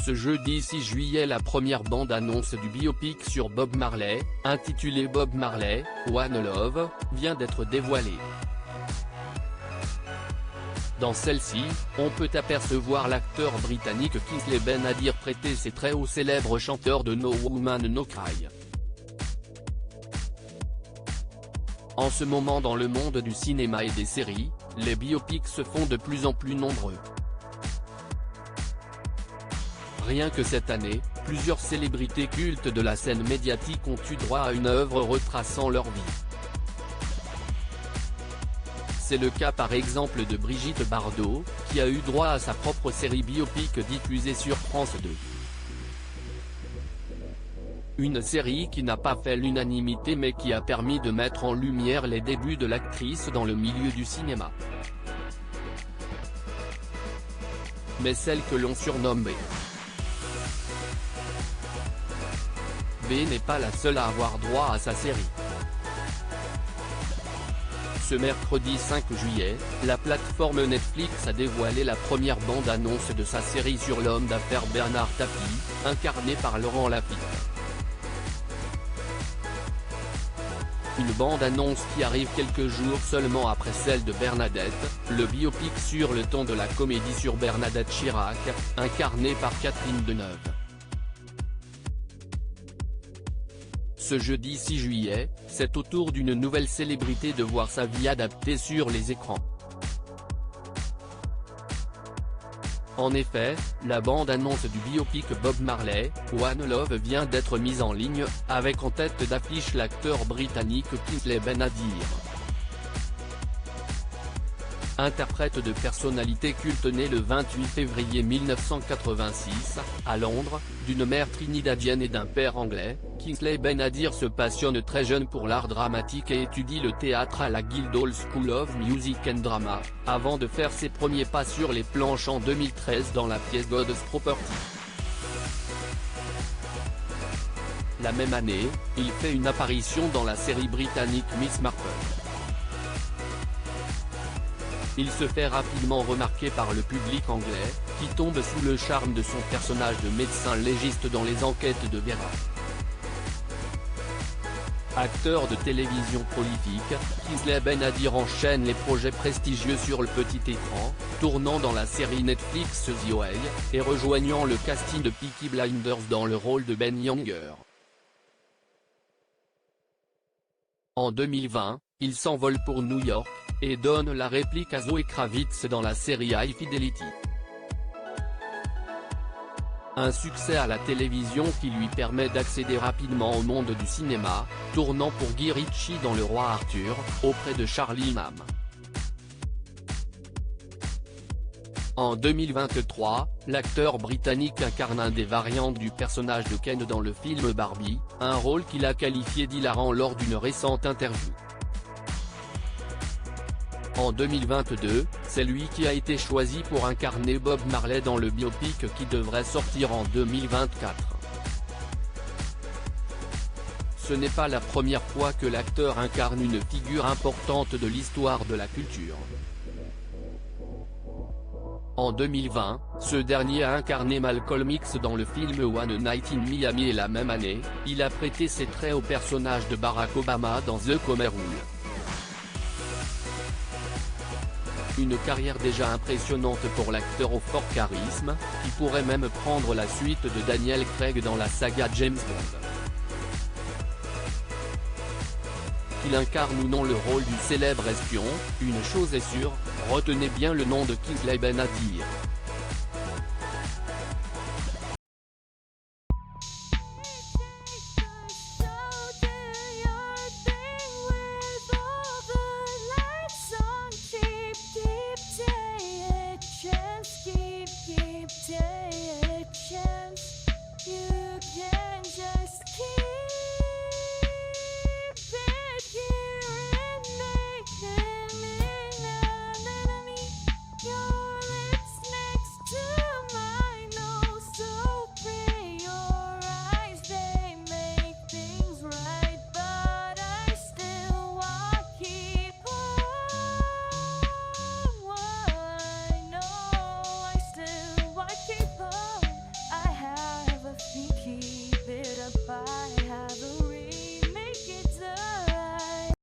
Ce jeudi 6 juillet, la première bande-annonce du biopic sur Bob Marley, intitulée Bob Marley, One Love, vient d'être dévoilée. Dans celle-ci, on peut apercevoir l'acteur britannique Kingsley Ben-Adir prêter ses traits au célèbre chanteur de No Woman No Cry. En ce moment, dans le monde du cinéma et des séries, les biopics se font de plus en plus nombreux. Rien que cette année, plusieurs célébrités cultes de la scène médiatique ont eu droit à une œuvre retraçant leur vie. C'est le cas par exemple de Brigitte Bardot, qui a eu droit à sa propre série biopic diffusée sur France 2. Une série qui n'a pas fait l'unanimité mais qui a permis de mettre en lumière les débuts de l'actrice dans le milieu du cinéma. Mais celle que l'on surnomme B. B n'est pas la seule à avoir droit à sa série. Ce mercredi 5 juillet, la plateforme Netflix a dévoilé la première bande-annonce de sa série sur l'homme d'affaires Bernard Tapie, incarné par Laurent Lafitte. Une bande-annonce qui arrive quelques jours seulement après celle de Bernadette, le biopic sur le ton de la comédie sur Bernadette Chirac, incarnée par Catherine Deneuve. Ce jeudi 6 juillet, c'est au tour d'une nouvelle célébrité de voir sa vie adaptée sur les écrans. En effet, la bande-annonce du biopic Bob Marley, One Love vient d'être mise en ligne, avec en tête d'affiche l'acteur britannique Kingsley Ben-Adir. Interprète de personnalité culte né le 28 février 1986, à Londres, d'une mère trinidadienne et d'un père anglais, Kingsley Ben-Adir se passionne très jeune pour l'art dramatique et étudie le théâtre à la Guildhall School of Music and Drama, avant de faire ses premiers pas sur les planches en 2013 dans la pièce God's Property. La même année, il fait une apparition dans la série britannique Miss Marple. Il se fait rapidement remarquer par le public anglais, qui tombe sous le charme de son personnage de médecin légiste dans les enquêtes de Vera. Acteur de télévision prolifique, Kingsley Ben-Adir enchaîne les projets prestigieux sur le petit écran, tournant dans la série Netflix The Way, et rejoignant le casting de Peaky Blinders dans le rôle de Ben Younger. En 2020, il s'envole pour New York, et donne la réplique à Zoe Kravitz dans la série High Fidelity. Un succès à la télévision qui lui permet d'accéder rapidement au monde du cinéma, tournant pour Guy Ritchie dans Le Roi Arthur, auprès de Charlie Hunnam. En 2023, l'acteur britannique incarne un des variantes du personnage de Ken dans le film Barbie, un rôle qu'il a qualifié d'hilarant lors d'une récente interview. En 2022, c'est lui qui a été choisi pour incarner Bob Marley dans le biopic qui devrait sortir en 2024. Ce n'est pas la première fois que l'acteur incarne une figure importante de l'histoire de la culture. En 2020, ce dernier a incarné Malcolm X dans le film One Night in Miami et la même année, il a prêté ses traits au personnage de Barack Obama dans The Khmer Rouge. Une carrière déjà impressionnante pour l'acteur au fort charisme, qui pourrait même prendre la suite de Daniel Craig dans la saga James Bond. Qu'il incarne ou non le rôle du célèbre espion, une chose est sûre, retenez bien le nom de Kingsley Ben-Adir.